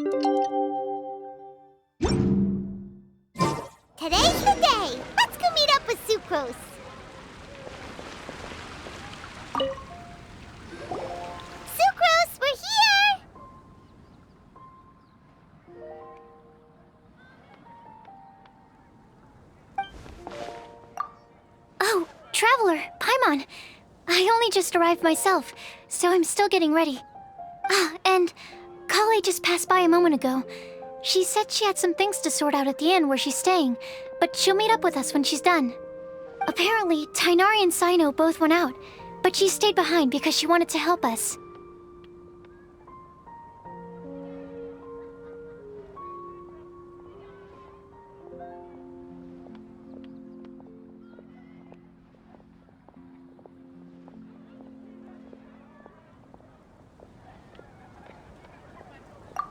Today's the day! Let's go meet up with Sucrose! Sucrose, we're here! Oh, Traveler, Paimon. I only just arrived myself, so I'm still getting ready. Ah, and Kale just passed by a moment ago. She said she had some things to sort out at the inn where she's staying, but she'll meet up with us when she's done. Apparently, Tainari and Sino both went out, but she stayed behind because she wanted to help us.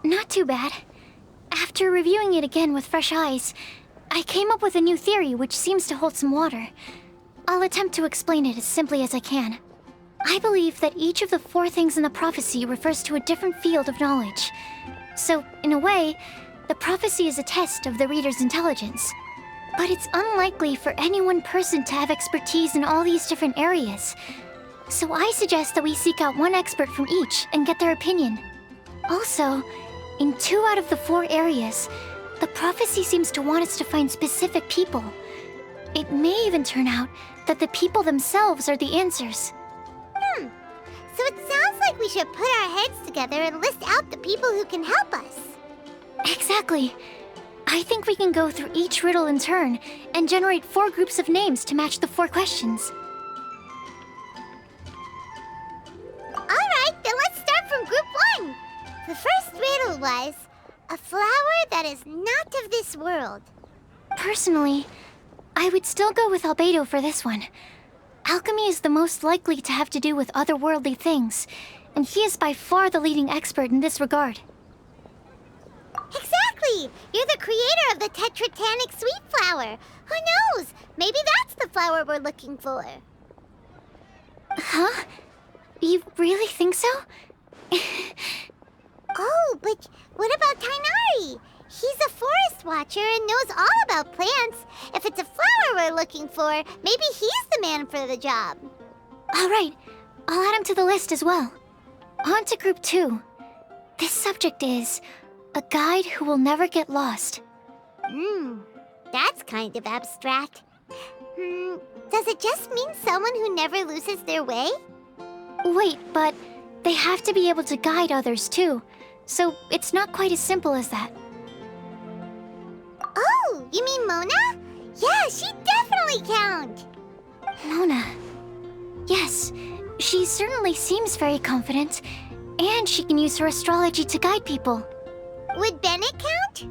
Not too bad. After reviewing it again with fresh eyes, I came up with a new theory which seems to hold some water. I'll attempt to explain it as simply as I can. I believe that each of the 4 things in the prophecy refers to a different field of knowledge. So, in a way, the prophecy is a test of the reader's intelligence. But it's unlikely for any one person to have expertise in all these different areas. So I suggest that we seek out one expert from each and get their opinion. Also, in 2 out of the 4 areas, the prophecy seems to want us to find specific people. It may even turn out that the people themselves are the answers. So it sounds like we should put our heads together and list out the people who can help us. Exactly. I think we can go through each riddle in turn and generate 4 groups of names to match the 4 questions. Alright, then let's start from group 1. The first riddle was, a flower that is not of this world. Personally, I would still go with Albedo for this one. Alchemy is the most likely to have to do with otherworldly things, and he is by far the leading expert in this regard. Exactly! You're the creator of the tetratanic sweet flower. Who knows? Maybe that's the flower we're looking for. Huh? You really think so? Oh, but what about Tainari? He's a forest watcher and knows all about plants. If it's a flower we're looking for, maybe he's the man for the job. All right, I'll add him to the list as well. On to group 2. This subject is a guide who will never get lost. That's kind of abstract. Does it just mean someone who never loses their way? Wait, but they have to be able to guide others too, so it's not quite as simple as that. Oh, you mean Mona? Yeah, she'd definitely count. Mona. Yes, she certainly seems very confident, and she can use her astrology to guide people. Would Bennett count?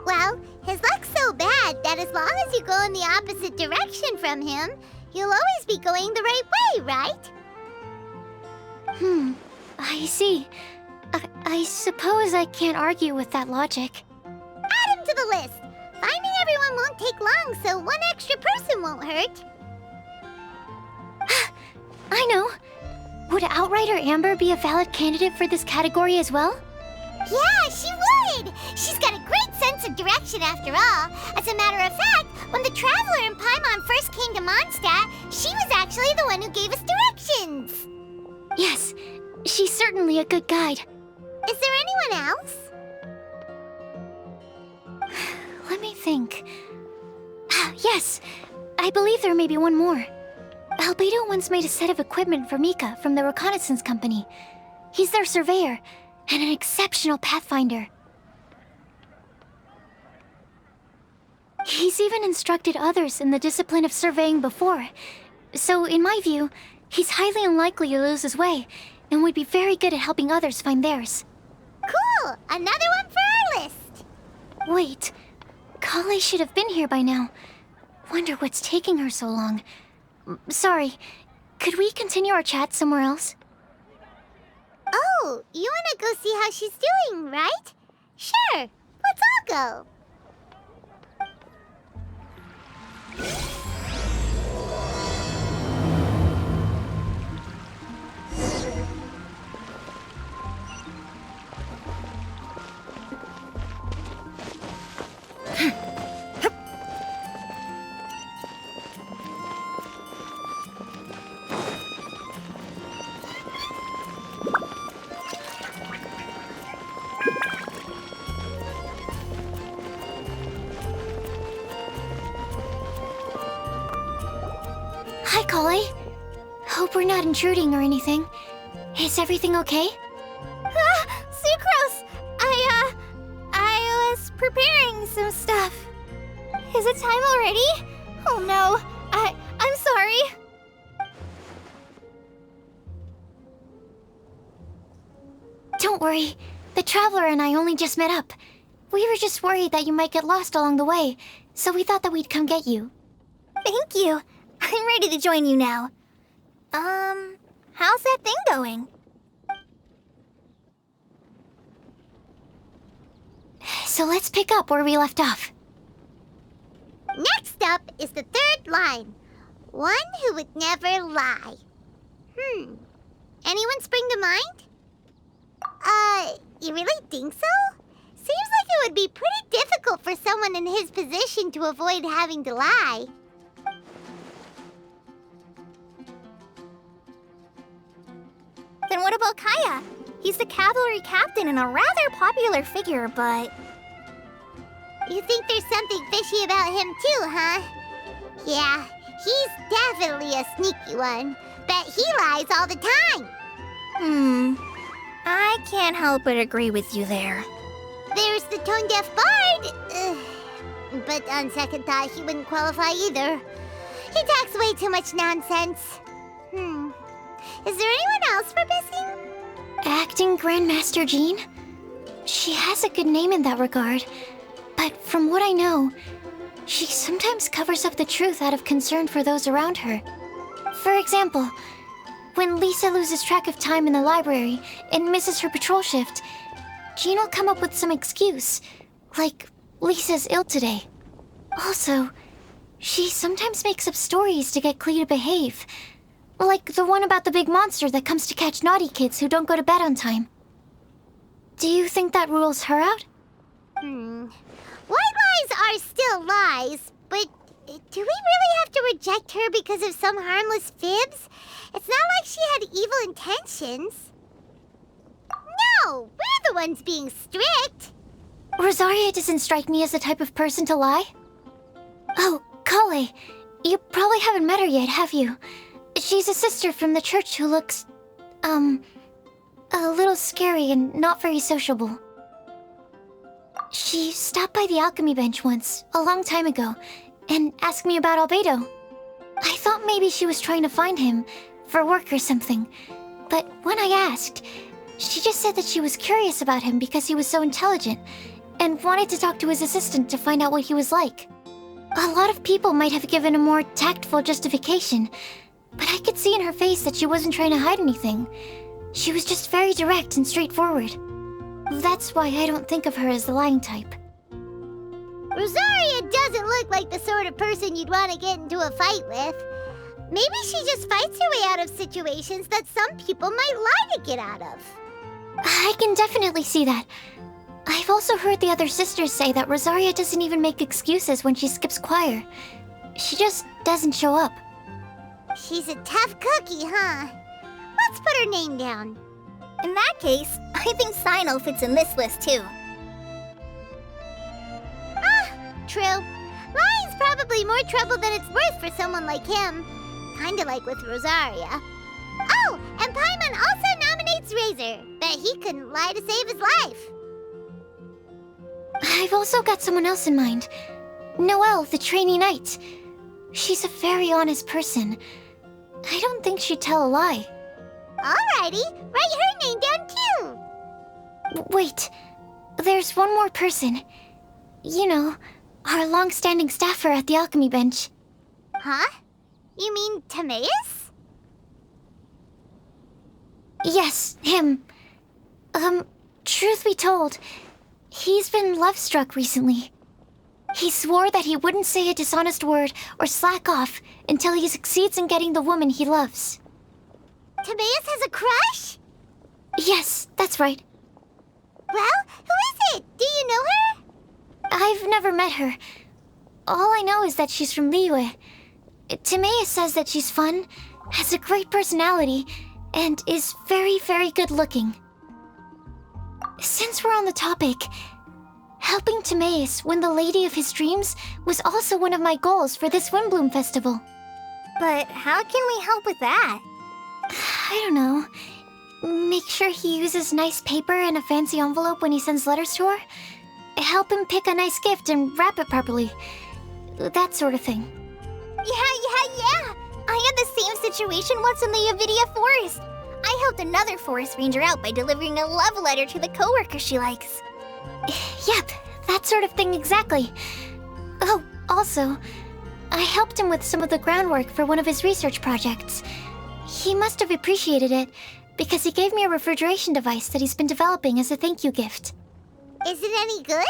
Well, his luck's so bad that as long as you go in the opposite direction from him, you'll always be going the right way, right? I see. I suppose I can't argue with that logic. Add him to the list. Finding everyone won't take long, so one extra person won't hurt. I know. Would Outrider Amber be a valid candidate for this category as well? Yeah, she would! She's got a great sense of direction after all. As a matter of fact, when the Traveler and Paimon first came to Mondstadt, she was actually the one who gave us directions. Yes, she's certainly a good guide. Is there anyone else? Let me think. Yes, I believe there may be one more. Albedo once made a set of equipment for Mika from the reconnaissance company. He's their surveyor and an exceptional pathfinder. He's even instructed others in the discipline of surveying before. So, in my view, he's highly unlikely to lose his way and would be very good at helping others find theirs. Cool! Another one for our list! Wait, Kale should have been here by now. Wonder what's taking her so long. Sorry, could we continue our chat somewhere else? Oh, you wanna go see how she's doing, right? Sure, let's all go. Hi, Collie. Hope we're not intruding or anything. Is everything okay? Sucrose! I was preparing some stuff. Is it time already? Oh no, I'm sorry. Don't worry. The Traveler and I only just met up. We were just worried that you might get lost along the way, so we thought that we'd come get you. Thank you. I'm ready to join you now. How's that thing going? So let's pick up where we left off. Next up is the third line. One who would never lie. Anyone spring to mind? You really think so? Seems like it would be pretty difficult for someone in his position to avoid having to lie. Then what about Kaya? He's the cavalry captain and a rather popular figure, but... You think there's something fishy about him too, huh? Yeah, he's definitely a sneaky one. Bet he lies all the time. I can't help but agree with you there. There's the tone-deaf bard. But on second thought, he wouldn't qualify either. He talks way too much nonsense. Is there anyone else we're missing? Acting Grandmaster Jean? She has a good name in that regard. But from what I know, she sometimes covers up the truth out of concern for those around her. For example, when Lisa loses track of time in the library and misses her patrol shift, Jean will come up with some excuse, like Lisa's ill today. Also, she sometimes makes up stories to get Klee to behave, like the one about the big monster that comes to catch naughty kids who don't go to bed on time. Do you think that rules her out? White lies are still lies, but do we really have to reject her because of some harmless fibs? It's not like she had evil intentions. No, we're the ones being strict. Rosaria doesn't strike me as the type of person to lie. Oh, Kale, you probably haven't met her yet, have you? She's a sister from the church who looks, a little scary and not very sociable. She stopped by the alchemy bench once, a long time ago, and asked me about Albedo. I thought maybe she was trying to find him, for work or something. But when I asked, she just said that she was curious about him because he was so intelligent, and wanted to talk to his assistant to find out what he was like. A lot of people might have given a more tactful justification, but I could see in her face that she wasn't trying to hide anything. She was just very direct and straightforward. That's why I don't think of her as the lying type. Rosaria doesn't look like the sort of person you'd want to get into a fight with. Maybe she just fights her way out of situations that some people might lie to get out of. I can definitely see that. I've also heard the other sisters say that Rosaria doesn't even make excuses when she skips choir. She just doesn't show up. She's a tough cookie, huh? Let's put her name down. In that case, I think Sino fits in this list too. True. Lying's probably more trouble than it's worth for someone like him. Kinda like with Rosaria. Oh, and Paimon also nominates Razor. Bet he couldn't lie to save his life. I've also got someone else in mind. Noelle, the trainee knight. She's a very honest person. I don't think she'd tell a lie. Alrighty, write her name down too. Wait, there's one more person. You know, our long-standing staffer at the alchemy bench. Huh? You mean Timaeus? Yes, him. Truth be told, he's been love-struck recently. He swore that he wouldn't say a dishonest word or slack off until he succeeds in getting the woman he loves. Timaeus has a crush? Yes, that's right. Well, who is it? Do you know her? I've never met her. All I know is that she's from Liyue. Timaeus says that she's fun, has a great personality, and is very, very good-looking. Since we're on the topic, helping Timaeus win the lady of his dreams was also one of my goals for this Windblume festival. But how can we help with that? I don't know. Make sure he uses nice paper and a fancy envelope when he sends letters to her. Help him pick a nice gift and wrap it properly. That sort of thing. Yeah. I had the same situation once in the Avidia Forest. I helped another forest ranger out by delivering a love letter to the coworker she likes. Yep, that sort of thing exactly. Oh, also, I helped him with some of the groundwork for one of his research projects. He must have appreciated it, because he gave me a refrigeration device that he's been developing as a thank you gift. Is it any good?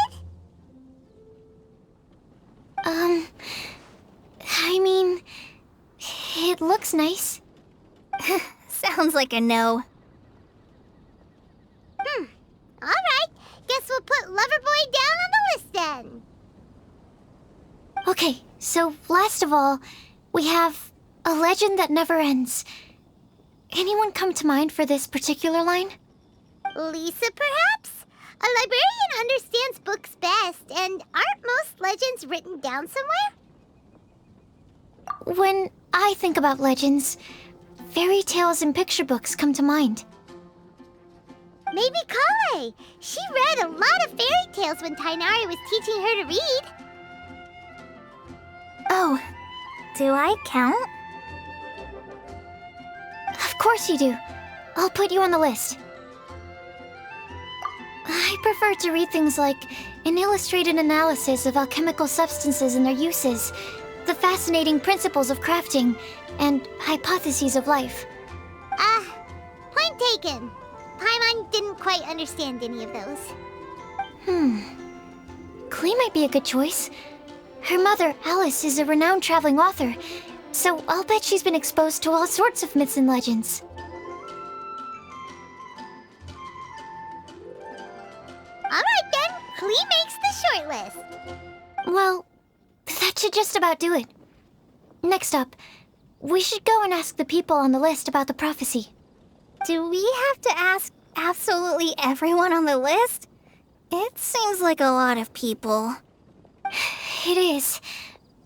I mean, it looks nice. Sounds like a no. Alright, guess we'll put Loverboy down on the list then. Okay, so last of all, we have a legend that never ends. Anyone come to mind for this particular line? Lisa, perhaps? A librarian understands books best, and aren't most legends written down somewhere? When I think about legends, fairy tales and picture books come to mind. Maybe Kale. She read a lot of fairy tales when Tainari was teaching her to read. Oh, do I count? Of course you do. I'll put you on the list. I prefer to read things like an illustrated analysis of alchemical substances and their uses, the fascinating principles of crafting, and hypotheses of life. Point taken. Paimon didn't quite understand any of those. Klee might be a good choice. Her mother, Alice, is a renowned traveling author, so I'll bet she's been exposed to all sorts of myths and legends. Alright then, Klee makes the shortlist. Well, that should just about do it. Next up, we should go and ask the people on the list about the prophecy. Do we have to ask absolutely everyone on the list? It seems like a lot of people. It is.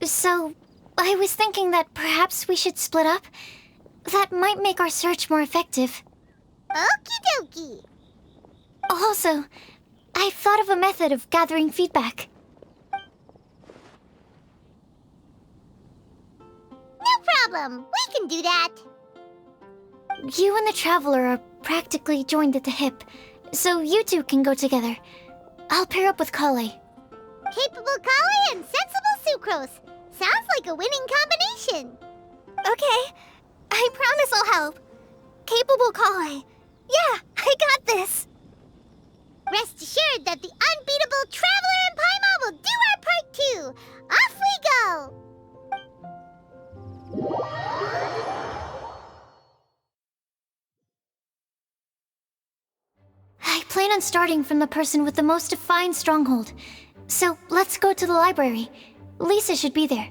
So, I was thinking that perhaps we should split up. That might make our search more effective. Okie dokie. Also, I've thought of a method of gathering feedback. No problem. We can do that. You and the Traveler are practically joined at the hip, so you two can go together. I'll pair up with Kale. Capable Kale and sensible Sucrose. Sounds like a winning combination. Okay, I promise I'll help. Capable Kale. Yeah, I got this. Rest assured that the unbeatable Traveler and Paimon will do our part too. Off we go. I plan on starting from the person with the most defined stronghold. So let's go to the library. Lisa should be there.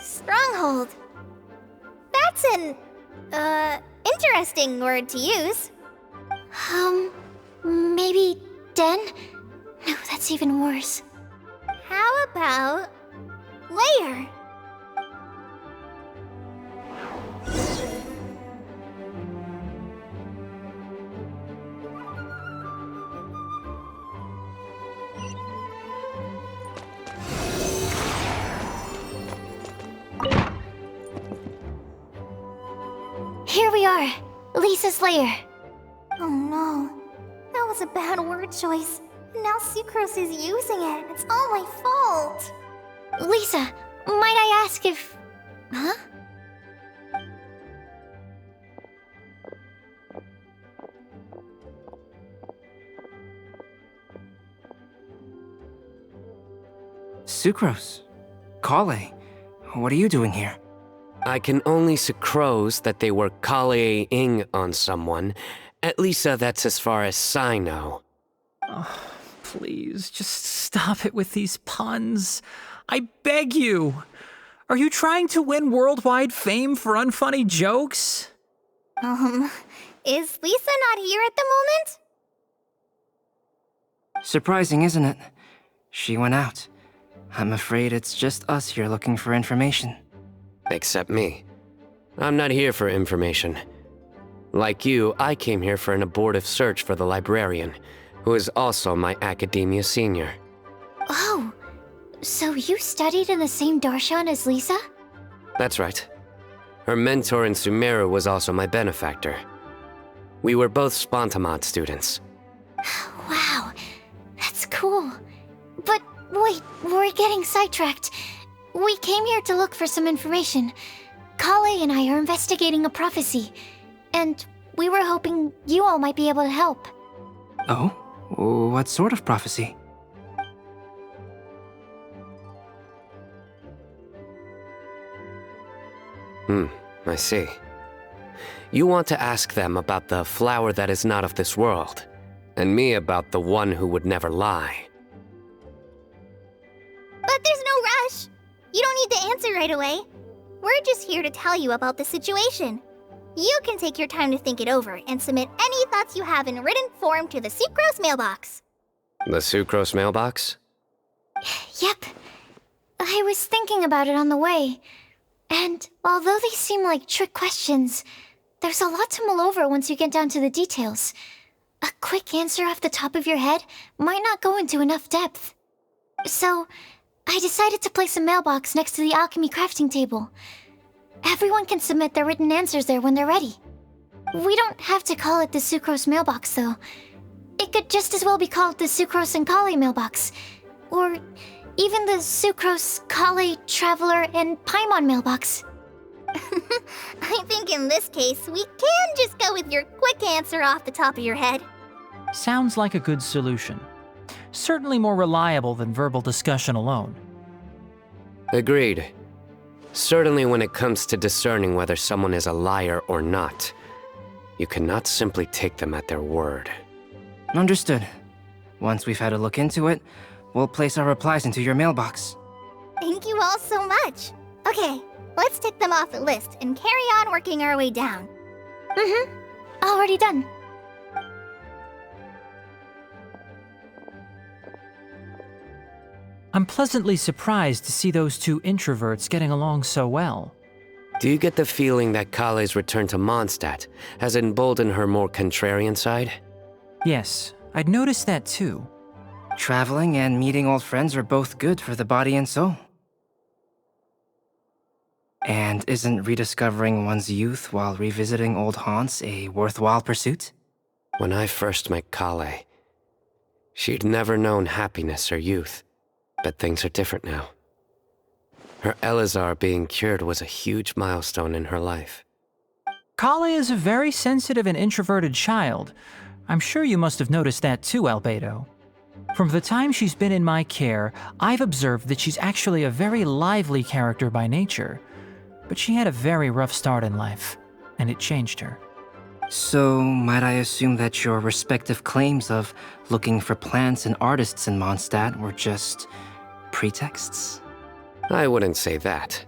Stronghold. That's an, interesting word to use. Maybe den? No, that's even worse. How about layer? Here we are, Lisa's lair. Oh no, that was a bad word choice. Now Sucrose is using it. It's all my fault. Lisa, might I ask if... Huh? Sucrose. Kale. What are you doing here? I can only sucrose that they were Kale-ing on someone. At least that's as far as I know. Oh, please, just stop it with these puns. I beg you. Are you trying to win worldwide fame for unfunny jokes? Is Lisa not here at the moment? Surprising, isn't it? She went out. I'm afraid it's just us here looking for information. Except me. I'm not here for information. Like you, I came here for an abortive search for the librarian, who is also my academia senior. Oh, so you studied in the same darshan as Lisa? That's right. Her mentor in Sumeru was also my benefactor. We were both Spontamod students. Wow, that's cool. But wait, we're getting sidetracked. We came here to look for some information. Kale and I are investigating a prophecy, and we were hoping you all might be able to help. Oh? What sort of prophecy? I see. You want to ask them about the flower that is not of this world, and me about the one who would never lie. But there's no rush. You don't need to answer right away. We're just here to tell you about the situation. You can take your time to think it over and submit any thoughts you have in written form to the Sucrose mailbox. The Sucrose mailbox? Yep. I was thinking about it on the way. And although they seem like trick questions, there's a lot to mull over once you get down to the details. A quick answer off the top of your head might not go into enough depth. So, I decided to place a mailbox next to the alchemy crafting table. Everyone can submit their written answers there when they're ready. We don't have to call it the Sucrose mailbox, though. It could just as well be called the Sucrose and Kale mailbox. Or even the Sucrose, Kale, Traveler, and Paimon mailbox. I think in this case, we can just go with your quick answer off the top of your head. Sounds like a good solution. Certainly more reliable than verbal discussion alone. Agreed. Certainly when it comes to discerning whether someone is a liar or not, you cannot simply take them at their word. Understood. Once we've had a look into it, we'll place our replies into your mailbox. Thank you all so much. Okay, let's tick them off the list and carry on working our way down. Already done. I'm pleasantly surprised to see those two introverts getting along so well. Do you get the feeling that Kale's return to Mondstadt has emboldened her more contrarian side? Yes, I'd noticed that too. Traveling and meeting old friends are both good for the body and soul. And isn't rediscovering one's youth while revisiting old haunts a worthwhile pursuit? When I first met Kale, she'd never known happiness or youth. But things are different now. Her Elazar being cured was a huge milestone in her life. Kale is a very sensitive and introverted child. I'm sure you must have noticed that too, Albedo. From the time she's been in my care, I've observed that she's actually a very lively character by nature. But she had a very rough start in life, and it changed her. So, might I assume that your respective claims of looking for plants and artists in Mondstadt were just pretexts? I wouldn't say that.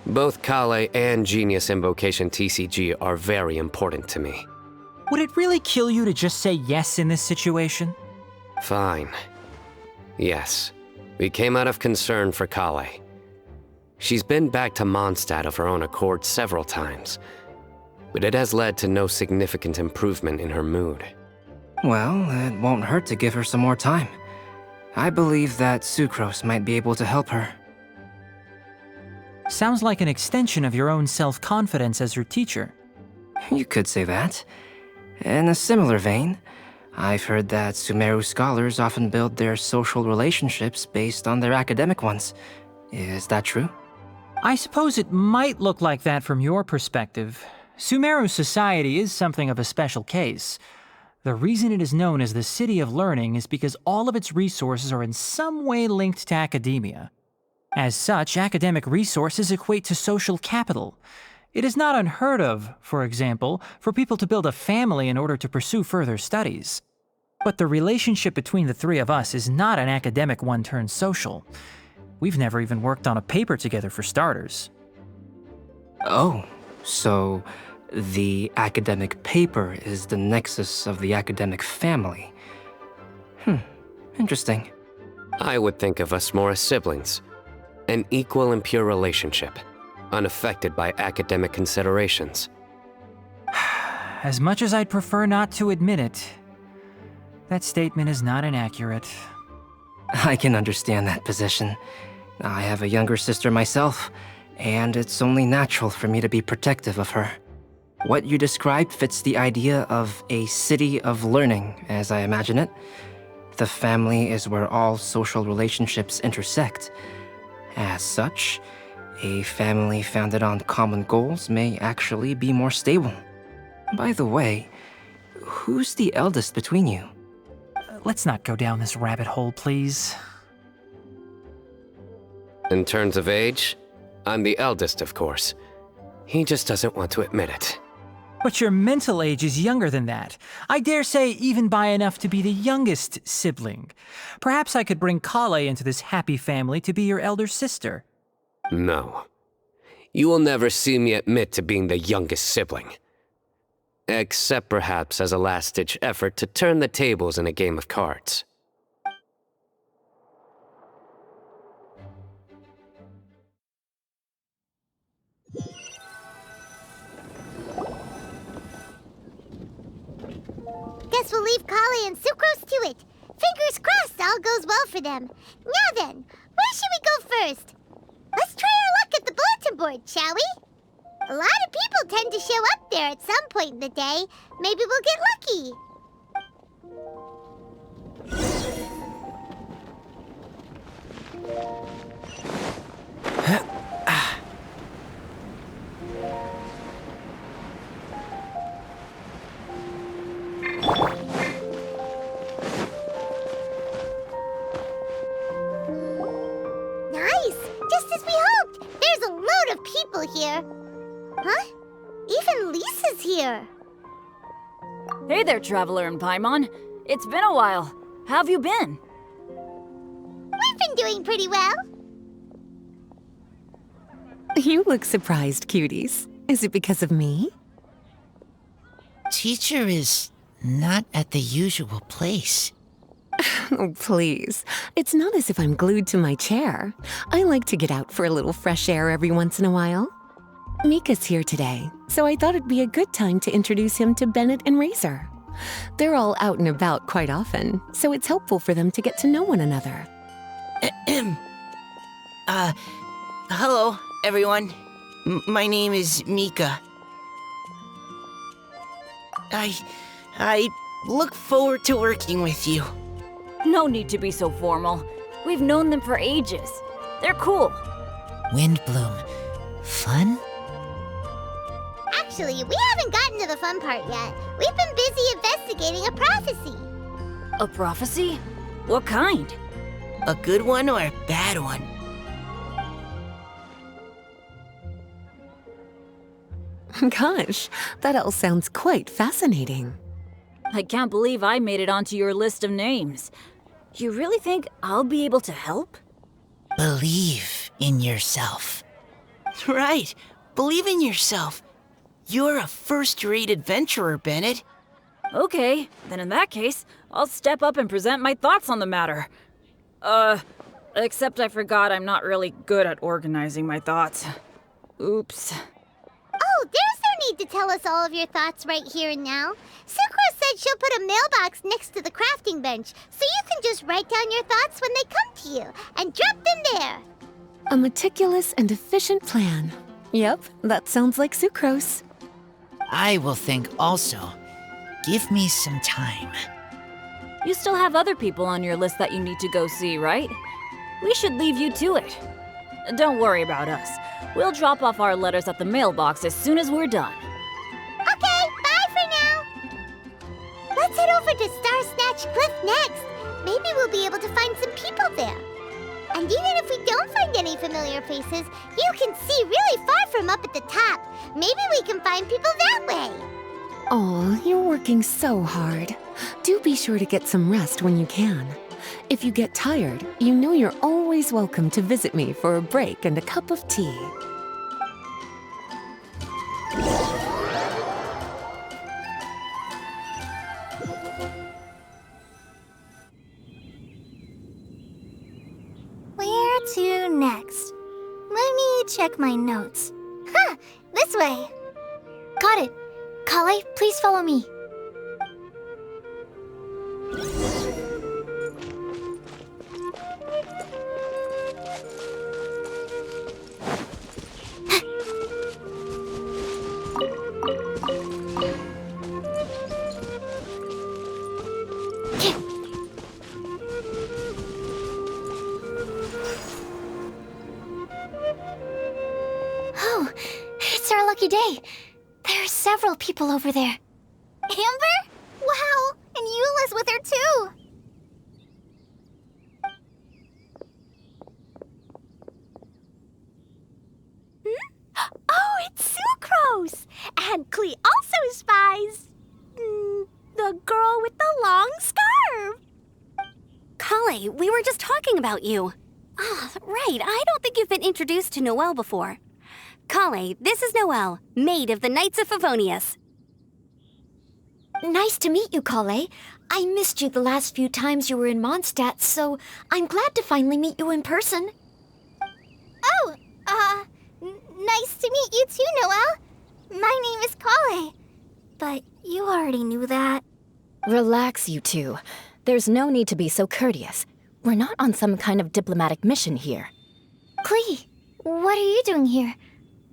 Both Kale and Genius Invocation TCG are very important to me. Would it really kill you to just say yes in this situation? Fine. Yes, we came out of concern for Kale. She's been back to Mondstadt of her own accord several times, but it has led to no significant improvement in her mood. Well, it won't hurt to give her some more time. I believe that Sucrose might be able to help her. Sounds like an extension of your own self-confidence as her teacher. You could say that. In a similar vein, I've heard that Sumeru scholars often build their social relationships based on their academic ones. Is that true? I suppose it might look like that from your perspective. Sumeru society is something of a special case. The reason it is known as the City of Learning is because all of its resources are in some way linked to academia. As such, academic resources equate to social capital. It is not unheard of, for example, for people to build a family in order to pursue further studies. But the relationship between the three of us is not an academic one turned social. We've never even worked on a paper together for starters. Oh, so the academic paper is the nexus of the academic family. Interesting. I would think of us more as siblings. An equal and pure relationship. unaffected by academic considerations. As much as I'd prefer not to admit it, that statement is not inaccurate. I can understand that position. I have a younger sister myself, and it's only natural for me to be protective of her. What you described fits the idea of a city of learning, as I imagine it. The family is where all social relationships intersect. As such, a family founded on common goals may actually be more stable. By the way, who's the eldest between you? Let's not go down this rabbit hole, please. In terms of age, I'm the eldest, of course. He just doesn't want to admit it. But your mental age is younger than that. I dare say even by enough to be the youngest sibling. Perhaps I could bring Kale into this happy family to be your elder sister. No. You will never see me admit to being the youngest sibling. Except perhaps as a last-ditch effort to turn the tables in a game of cards. Guess we'll leave Kale and Sucrose to it. Fingers crossed all goes well for them. Now then, where should we go first? Let's try our luck at the bulletin board, shall we? A lot of people tend to show up there at some point in the day. Maybe we'll get lucky. Nice! Just as we hoped! There's a load of people here. Huh? Even Lisa's here. Hey there, Traveler and Paimon. It's been a while. How have you been? We've been doing pretty well. You look surprised, cuties. Is it because of me? Teacher is not at the usual place. Oh, please. It's not as if I'm glued to my chair. I like to get out for a little fresh air every once in a while. Mika's here today, so I thought it'd be a good time to introduce him to Bennett and Razor. They're all out and about quite often, so it's helpful for them to get to know one another. Hello, everyone. My name is Mika. I look forward to working with you. No need to be so formal. We've known them for ages. They're cool. Windblume. Fun? Actually, we haven't gotten to the fun part yet. We've been busy investigating a prophecy. A prophecy? What kind? A good one or a bad one? Gosh, that all sounds quite fascinating. I can't believe I made it onto your list of names. You really think I'll be able to help? Believe in yourself. Right. Believe in yourself. You're a first-rate adventurer, Bennett. Okay, then in that case, I'll step up and present my thoughts on the matter. Except I forgot I'm not really good at organizing my thoughts. Oops. Oh, there's no need to tell us all of your thoughts right here and now. Sucrose said she'll put a mailbox next to the crafting bench, so you can just write down your thoughts when they come to you, and drop them there. A meticulous and efficient plan. Yep, that sounds like Sucrose. I will think also. Give me some time. You still have other people on your list that you need to go see, right? We should leave you to it. Don't worry about us. We'll drop off our letters at the mailbox as soon as we're done. Okay, bye for now. Let's head over to Star Snatch Cliff next. Maybe we'll be able to find some people there. And even if we don't find any familiar faces, you can see really far from up at the top. Maybe we can find people that way. Aw, you're working so hard. Do be sure to get some rest when you can. If you get tired, you know you're always welcome to visit me for a break and a cup of tea. Where to next? Let me check my notes. way. Got it. Kale, please follow me. Oh, it's our lucky day. There are several people over there. Amber? Wow, and Eula's with her too. Oh, it's Sucrose! And Klee also spies the girl with the long scarf. Kale, we were just talking about you. Ah, right. I don't think you've been introduced to Noelle before. Kale, this is Noelle, maid of the Knights of Favonius. Nice to meet you, Kale. I missed you the last few times you were in Mondstadt, so I'm glad to finally meet you in person. Oh, nice to meet you too, Noelle. My name is Kale. But you already knew that. Relax, you two. There's no need to be so courteous. We're not on some kind of diplomatic mission here. Klee, what are you doing here?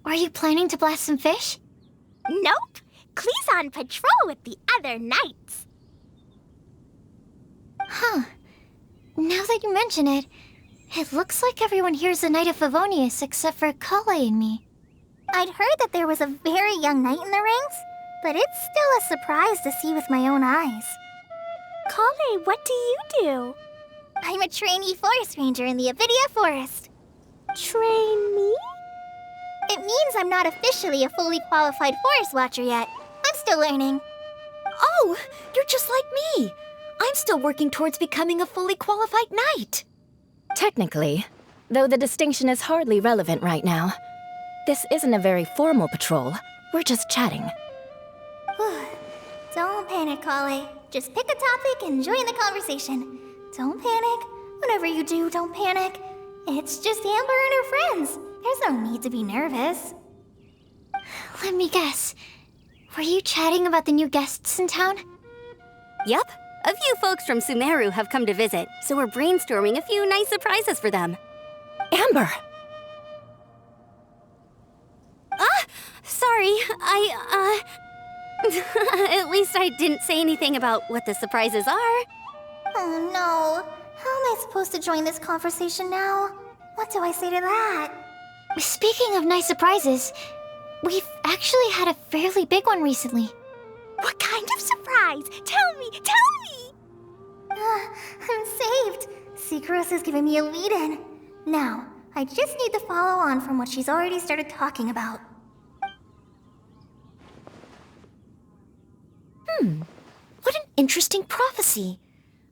Are you planning to blast some fish? Nope. Klee's on patrol with the other knights. Huh. Now that you mention it, it looks like everyone here's a Knight of Favonius except for Kale and me. I'd heard that there was a very young knight in the ranks, but it's still a surprise to see with my own eyes. Kale, what do you do? I'm a trainee forest ranger in the Avidia Forest. Trainee? It means I'm not officially a fully qualified forest watcher yet. I'm still learning. Oh, you're just like me. I'm still working towards becoming a fully qualified knight. Technically, though the distinction is hardly relevant right now. This isn't a very formal patrol. We're just chatting. Don't panic, Kale. Just pick a topic and join the conversation. Don't panic. Whatever you do, don't panic. It's just Amber and her friends. There's no need to be nervous. Let me guess. Were you chatting about the new guests in town? Yup. A few folks from Sumeru have come to visit, so we're brainstorming a few nice surprises for them. Amber! Sorry, At least I didn't say anything about what the surprises are. Oh no. How am I supposed to join this conversation now? What do I say to that? Speaking of nice surprises, we've actually had a fairly big one recently. What kind of surprise? Tell me! I'm saved. Sucrose is giving me a lead-in. Now, I just need to follow on from what she's already started talking about. What an interesting prophecy.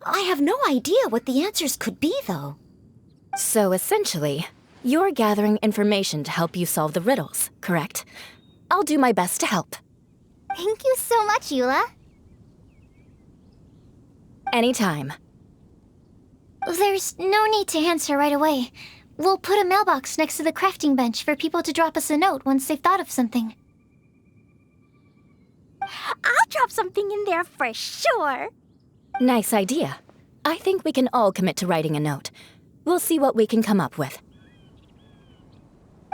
I have no idea what the answers could be, though. So essentially, you're gathering information to help you solve the riddles, correct? I'll do my best to help. Thank you so much, Eula. Anytime. There's no need to answer right away. We'll put a mailbox next to the crafting bench for people to drop us a note once they've thought of something. I'll drop something in there for sure. Nice idea. I think we can all commit to writing a note. We'll see what we can come up with.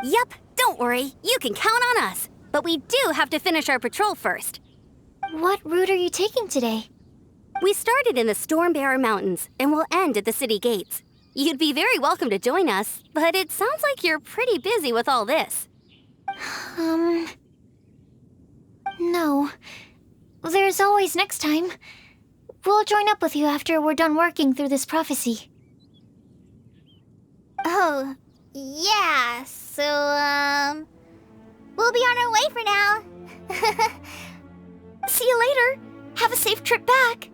Yup, don't worry. You can count on us. But we do have to finish our patrol first. What route are you taking today? We started in the Stormbearer Mountains, and we'll end at the city gates. You'd be very welcome to join us, but it sounds like you're pretty busy with all this. No. There's always next time. We'll join up with you after we're done working through this prophecy. Oh, yeah, so, we'll be on our way for now. See you later. Have a safe trip back.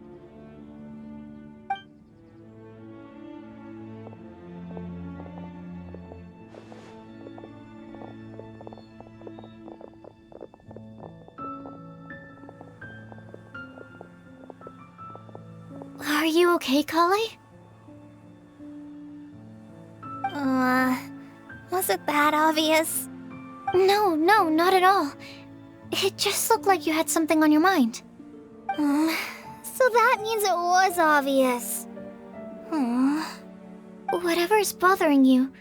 Are you okay, Kale? Was it that obvious? No, not at all. It just looked like you had something on your mind. So that means it was obvious. Whatever's bothering you,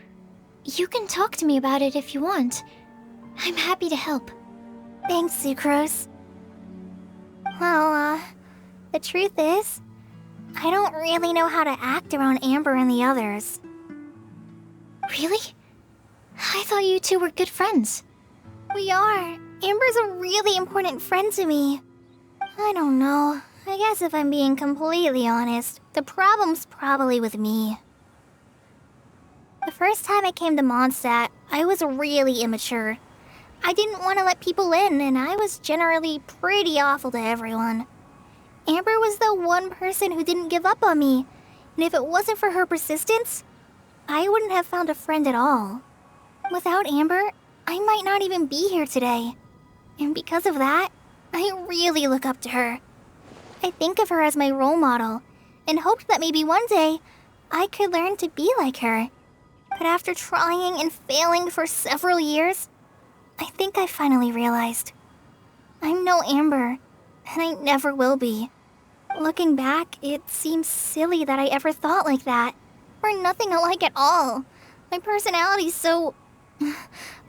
you can talk to me about it if you want. I'm happy to help. Thanks, Sucrose. Well, the truth is, I don't really know how to act around Amber and the others. Really? I thought you two were good friends. We are. Amber's a really important friend to me. I don't know. I guess if I'm being completely honest, the problem's probably with me. The first time I came to Mondstadt, I was really immature. I didn't want to let people in, and I was generally pretty awful to everyone. Amber was the one person who didn't give up on me, and if it wasn't for her persistence, I wouldn't have found a friend at all. Without Amber, I might not even be here today. And because of that, I really look up to her. I think of her as my role model, and hoped that maybe one day I could learn to be like her. But after trying and failing for several years, I think I finally realized. I'm no Amber, and I never will be. Looking back, it seems silly that I ever thought like that. We're nothing alike at all. My personality's so...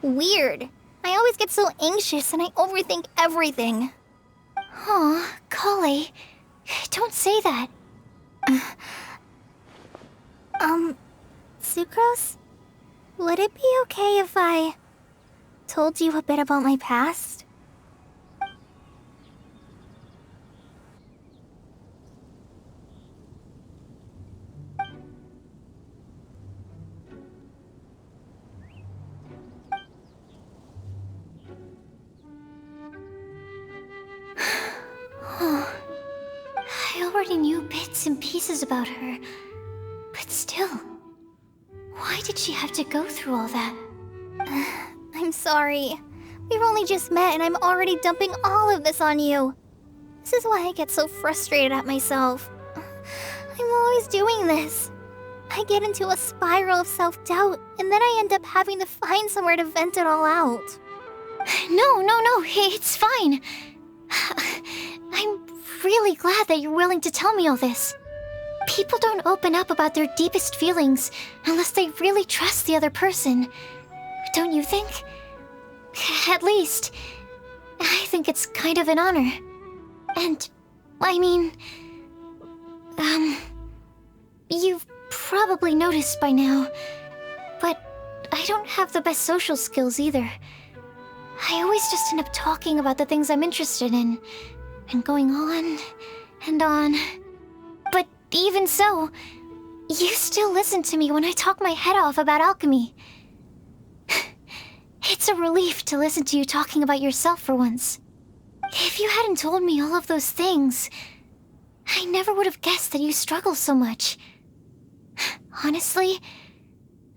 weird. I always get so anxious and I overthink everything. Aw, Kale, don't say that. Sucrose? Would it be okay if I told you a bit about my past? I already knew bits and pieces about her, but still, why did she have to go through all that? I'm sorry. We've only just met and I'm already dumping all of this on you. This is why I get so frustrated at myself. I'm always doing this. I get into a spiral of self-doubt, and then I end up having to find somewhere to vent it all out. No, it's fine. I'm really glad that you're willing to tell me all this. People don't open up about their deepest feelings unless they really trust the other person. Don't you think? At least, I think it's kind of an honor. And, I mean... you've probably noticed by now, but I don't have the best social skills either. I always just end up talking about the things I'm interested in, and going on and on. But even so, you still listen to me when I talk my head off about alchemy. It's a relief to listen to you talking about yourself for once. If you hadn't told me all of those things, I never would have guessed that you struggle so much. Honestly,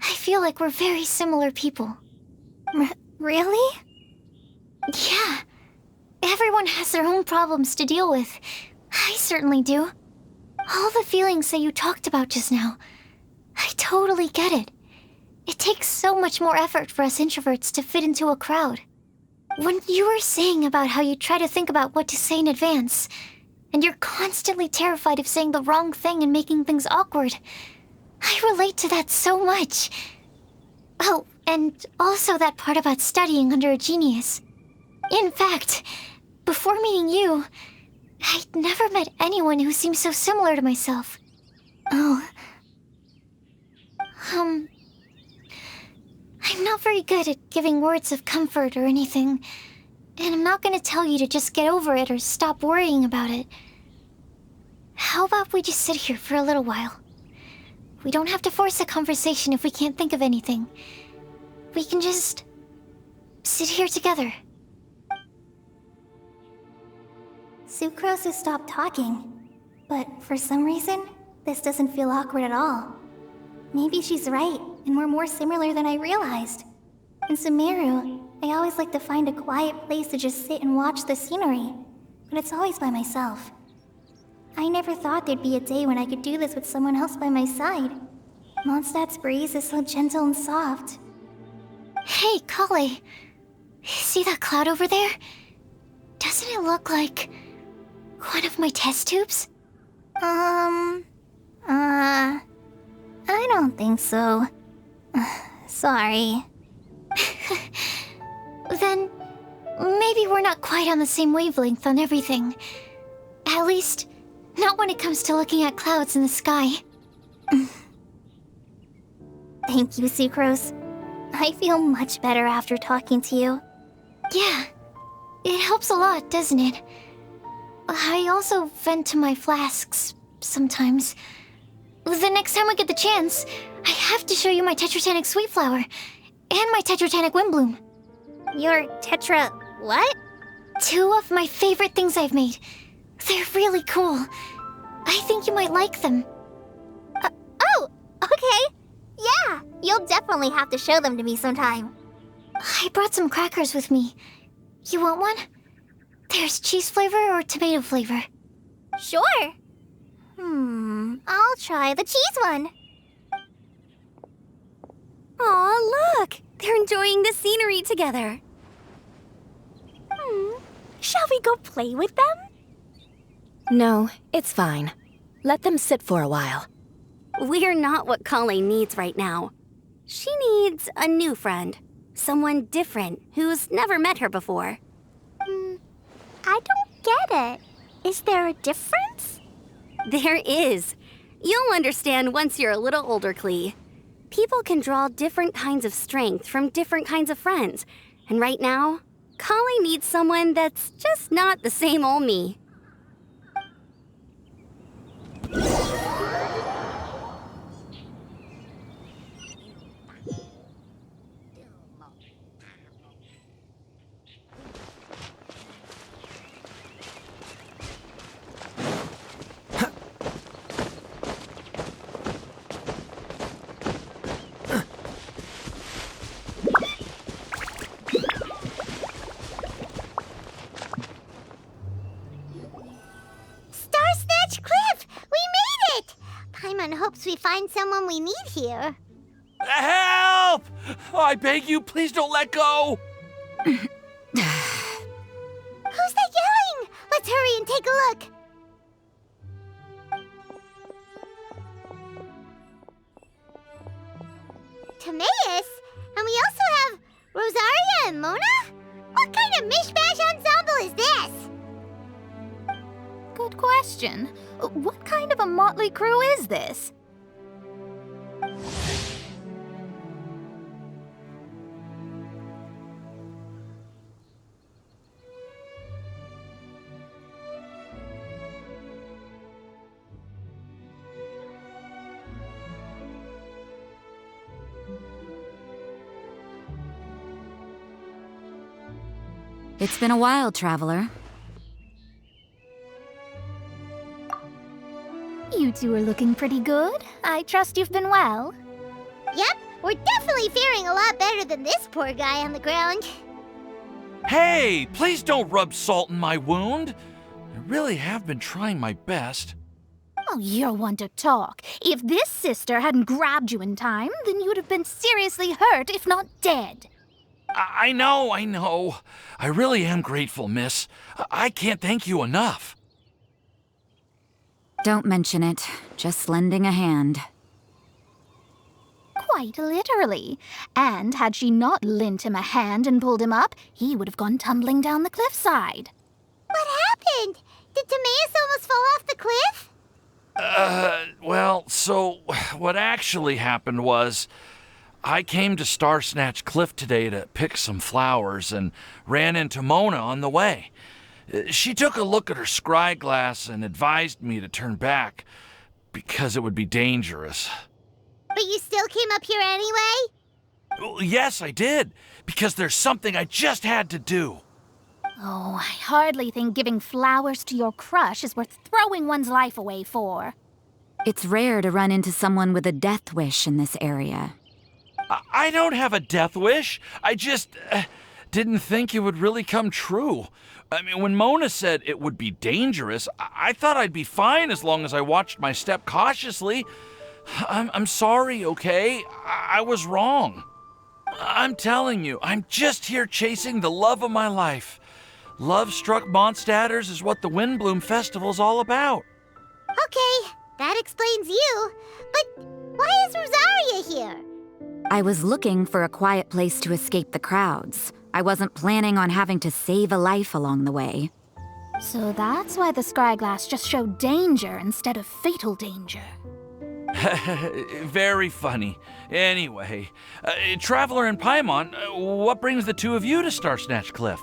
I feel like we're very similar people. Really? Yeah. Everyone has their own problems to deal with. I certainly do. All the feelings that you talked about just now, I totally get it. It takes so much more effort for us introverts to fit into a crowd. When you were saying about how you try to think about what to say in advance, and you're constantly terrified of saying the wrong thing and making things awkward, I relate to that so much. Oh, and also that part about studying under a genius. In fact, before meeting you, I'd never met anyone who seemed so similar to myself. Oh. I'm not very good at giving words of comfort or anything, and I'm not gonna tell you to just get over it or stop worrying about it. How about we just sit here for a little while? We don't have to force a conversation if we can't think of anything. We can just sit here together. Sucrose has stopped talking, but for some reason, this doesn't feel awkward at all. Maybe she's right, and we're more similar than I realized. In Sumeru, I always like to find a quiet place to just sit and watch the scenery, but it's always by myself. I never thought there'd be a day when I could do this with someone else by my side. Mondstadt's breeze is so gentle and soft. Hey, Kale. See that cloud over there? Doesn't it look like one of my test tubes? I don't think so. Sorry. Then maybe we're not quite on the same wavelength on everything. At least, not when it comes to looking at clouds in the sky. Thank you, Sucrose. I feel much better after talking to you. Yeah, it helps a lot, doesn't it? I also vent to my flasks sometimes. The next time I get the chance, I have to show you my Tetratanic Sweetflower and my Tetratanic Windblume. Your Tetra... what? 2 of my favorite things I've made. They're really cool. I think you might like them. Oh, okay. Yeah, you'll definitely have to show them to me sometime. I brought some crackers with me. You want one? There's cheese flavor or tomato flavor. Sure. I'll try the cheese one. Aw, look! They're enjoying the scenery together. Shall we go play with them? No, it's fine. Let them sit for a while. We're not what Colleen needs right now. She needs a new friend. Someone different who's never met her before. I don't get it. Is there a difference? There is. You'll understand once you're a little older, Klee. People can draw different kinds of strength from different kinds of friends. And right now, Colleen needs someone that's just not the same old me. Hopes we find someone we need here. Help! I beg you, please don't let go! Who's that yelling? Let's hurry and take a look. Timaeus? And we also have Rosaria and Mona? What kind of mishmash ensemble is this? Good question. What kind of a motley crew is this? It's been a while, Traveler. You two are looking pretty good. I trust you've been well. Yep, we're definitely faring a lot better than this poor guy on the ground. Hey, please don't rub salt in my wound. I really have been trying my best. Oh, you're one to talk. If this sister hadn't grabbed you in time, then you would have been seriously hurt, if not dead. I know. I really am grateful, miss. I can't thank you enough. Don't mention it. Just lending a hand. Quite literally. And had she not lent him a hand and pulled him up, he would have gone tumbling down the cliffside. What happened? Did Timaeus almost fall off the cliff? Well, so what actually happened was I came to Star Snatch Cliff today to pick some flowers and ran into Mona on the way. She took a look at her scry glass and advised me to turn back because it would be dangerous. But you still came up here anyway? Well, yes, I did, because there's something I just had to do. Oh, I hardly think giving flowers to your crush is worth throwing one's life away for. It's rare to run into someone with a death wish in this area. I don't have a death wish. I just didn't think it would really come true. I mean, when Mona said it would be dangerous, I thought I'd be fine as long as I watched my step cautiously. I'm sorry, okay? I was wrong. I'm telling you, I'm just here chasing the love of my life. Love-struck Mondstadters is what the Windblume Festival's all about. Okay, that explains you. But why is Rosaria here? I was looking for a quiet place to escape the crowds. I wasn't planning on having to save a life along the way. So that's why the scryglass just showed danger instead of fatal danger. Very funny. Anyway, Traveler and Paimon, what brings the two of you to Starsnatch Cliff?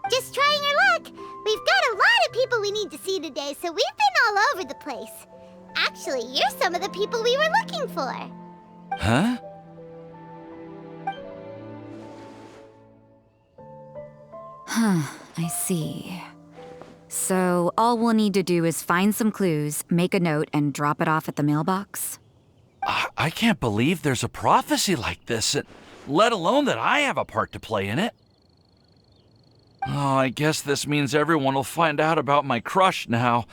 Just trying our luck. We've got a lot of people we need to see today, so we've been all over the place. Actually, you're some of the people we were looking for. Huh? I see. So all we'll need to do is find some clues, make a note, and drop it off at the mailbox? I can't believe there's a prophecy like this, let alone that I have a part to play in it. Oh, I guess this means everyone will find out about my crush now.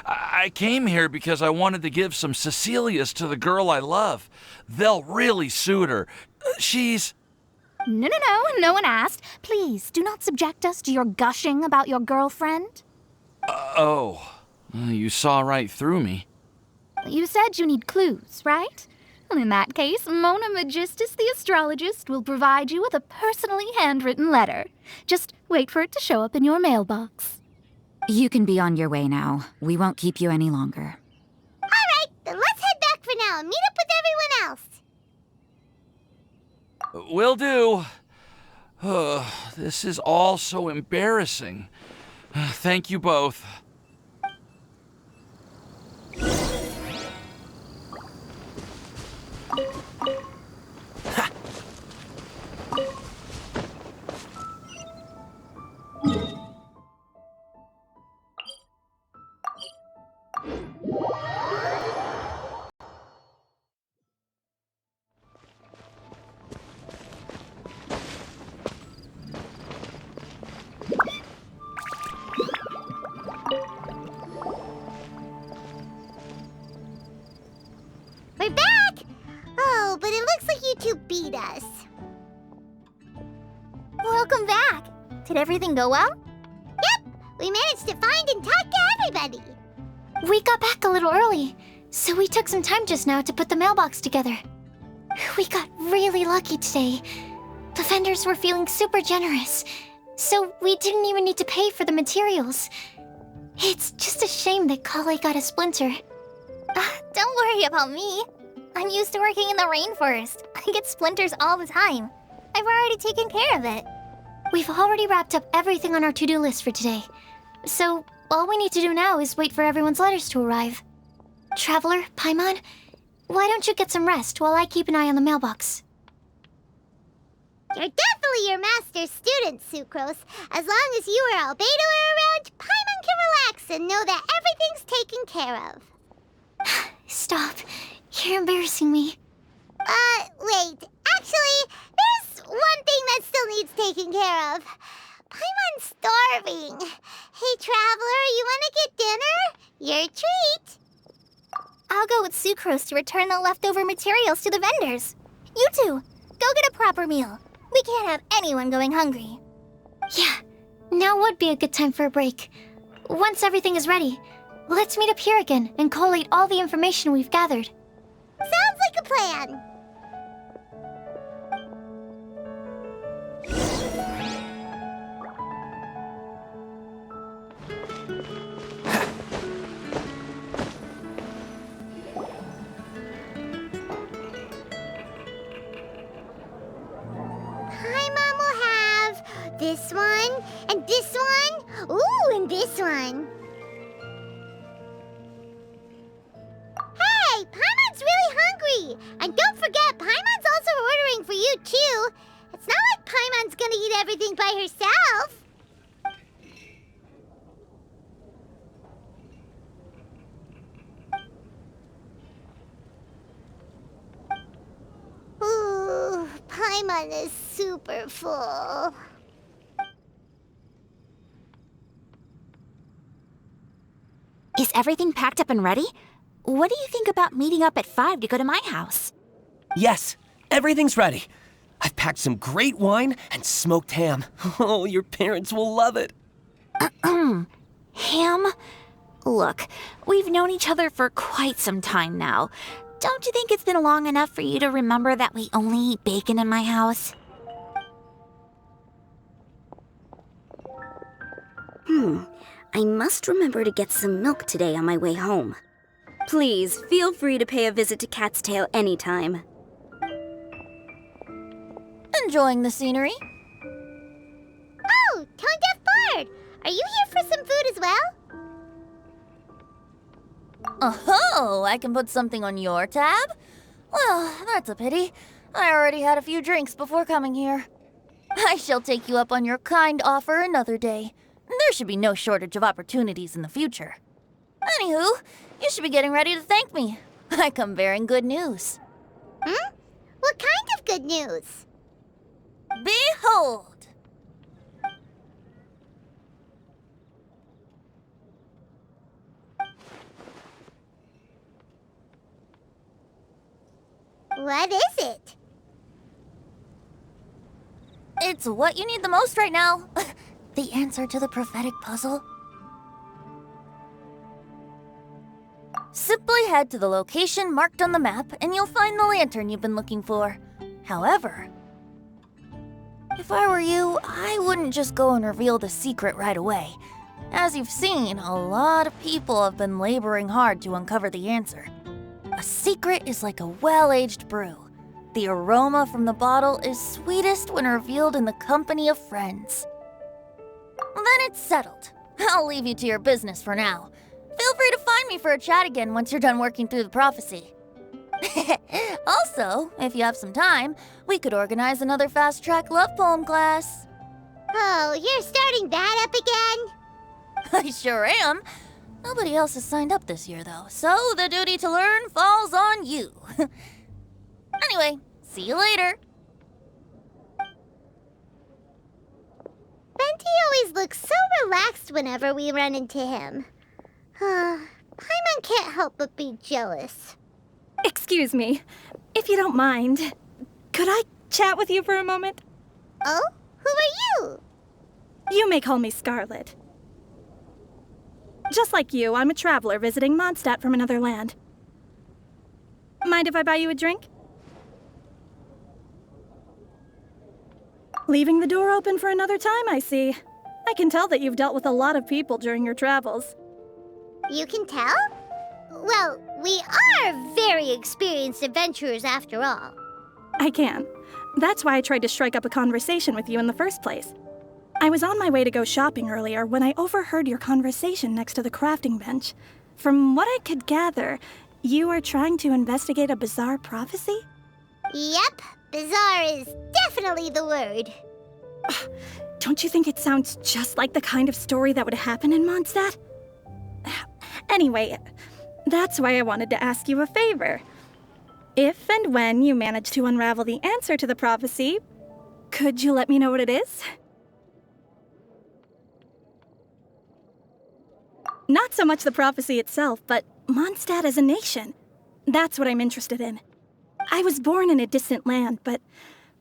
I came here because I wanted to give some Cecilias to the girl I love. They'll really suit her. She's... No one asked. Please, do not subject us to your gushing about your girlfriend. You saw right through me. You said you need clues, right? Well, in that case, Mona Magistus the astrologist will provide you with a personally handwritten letter. Just wait for it to show up in your mailbox. You can be on your way now. We won't keep you any longer. All right, then let's head back for now and meet up with everyone else. Will do. This is all so embarrassing. Thank you both. We're back! Oh, but it looks like you two beat us. Welcome back. Did everything go well? Yep, we managed to find and talk to everybody. We got back a little early, so we took some time just now to put the mailbox together. We got really lucky today. The vendors were feeling super generous, so we didn't even need to pay for the materials. It's just a shame that Kale got a splinter. Don't worry about me. I'm used to working in the rainforest. I get splinters all the time. I've already taken care of it. We've already wrapped up everything on our to-do list for today. So, all we need to do now is wait for everyone's letters to arrive. Traveler, Paimon, why don't you get some rest while I keep an eye on the mailbox? You're definitely your master's student, Sucrose. As long as you or Albedo are around, Paimon can relax and know that everything's taken care of. Stop. You're embarrassing me. Wait. Actually, there's one thing that still needs taking care of. Paimon's starving. Hey, Traveler, you want to get dinner? Your treat. I'll go with Sucrose to return the leftover materials to the vendors. You two, go get a proper meal. We can't have anyone going hungry. Yeah, now would be a good time for a break. Once everything is ready, let's meet up here again and collate all the information we've gathered. Sounds like a plan. Paimon will have this one, and this one, ooh, and this one. Hey, Paimon's really hungry! And don't forget, Paimon's also ordering for you, too. It's not like Paimon's gonna eat everything by herself. Ooh, Paimon is super full. Is everything packed up and ready? what do you think about meeting up at 5 to go to my house? Yes, everything's ready. I've packed some great wine and smoked ham. Oh, your parents will love it. Ham? Look, we've known each other for quite some time now. Don't you think it's been long enough for you to remember that we only eat bacon in my house? I must remember to get some milk today on my way home. Please, feel free to pay a visit to Cat's Tail anytime. Enjoying the scenery? Oh, Tone Deaf Bard! Are you here for some food as well? Oh, I can put something on your tab? Well, that's a pity. I already had a few drinks before coming here. I shall take you up on your kind offer another day. There should be no shortage of opportunities in the future. Anywho, you should be getting ready to thank me. I come bearing good news. What kind of good news? Behold! What is it? It's what you need the most right now. The answer to the prophetic puzzle. Simply head to the location marked on the map and you'll find the lantern you've been looking for. However, if I were you, I wouldn't just go and reveal the secret right away. As you've seen, a lot of people have been laboring hard to uncover the answer. A secret is like a well-aged brew. The aroma from the bottle is sweetest when revealed in the company of friends. Then it's settled. I'll leave you to your business for now. Feel free to find me for a chat again once you're done working through the prophecy. Also, if you have some time, we could organize another fast-track love poem class. Oh, you're starting that up again? I sure am. Nobody else has signed up this year, though, so the duty to learn falls on you. Anyway, see you later. Venti always looks so relaxed whenever we run into him. Paimon can't help but be jealous. Excuse me, if you don't mind, could I chat with you for a moment? Oh? Who are you? You may call me Scarlet. Just like you, I'm a traveler visiting Mondstadt from another land. Mind if I buy you a drink? Leaving the door open for another time, I see. I can tell that you've dealt with a lot of people during your travels. You can tell? Well, we are very experienced adventurers after all. I can. That's why I tried to strike up a conversation with you in the first place. I was on my way to go shopping earlier when I overheard your conversation next to the crafting bench. From what I could gather, you are trying to investigate a bizarre prophecy? Yep, bizarre is definitely the word. Don't you think it sounds just like the kind of story that would happen in Mondstadt? Anyway, that's why I wanted to ask you a favor. If and when you manage to unravel the answer to the prophecy, could you let me know what it is? Not so much the prophecy itself, but Mondstadt as a nation. That's what I'm interested in. I was born in a distant land, but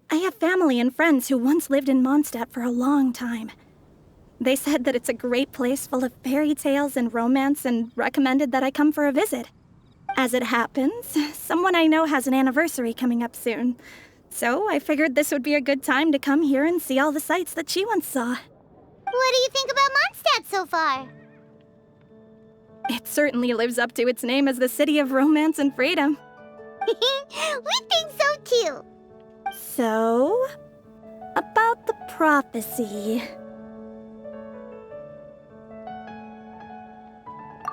I have family and friends who once lived in Mondstadt for a long time. They said that it's a great place full of fairy tales and romance and recommended that I come for a visit. As it happens, someone I know has an anniversary coming up soon. So I figured this would be a good time to come here and see all the sights that she once saw. What do you think about Mondstadt so far? It certainly lives up to its name as the city of romance and freedom. We think so too. So, about the prophecy.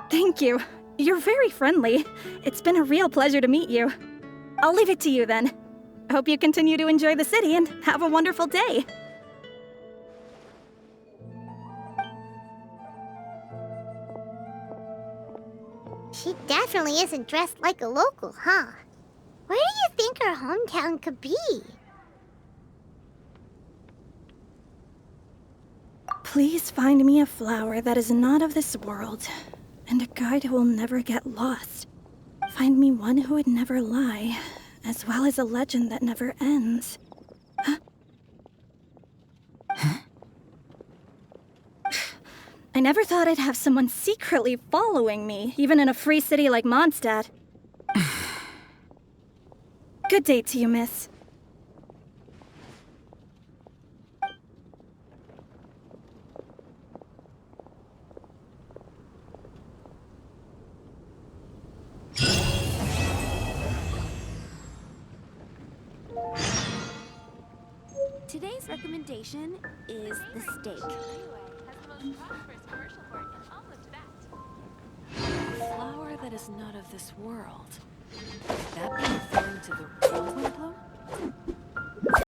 Thank you. You're very friendly. It's been a real pleasure to meet you. I'll leave it to you then. I hope you continue to enjoy the city and have a wonderful day. She definitely isn't dressed like a local, huh? Where do you think her hometown could be? Please find me a flower that is not of this world, and a guide who will never get lost. Find me one who would never lie, as well as a legend that never ends. Huh? I never thought I'd have someone secretly following me, even in a free city like Mondstadt. Good day to you, miss. Today's recommendation is the steak. A flower that is not of this world. Could that be referring to the Windblume?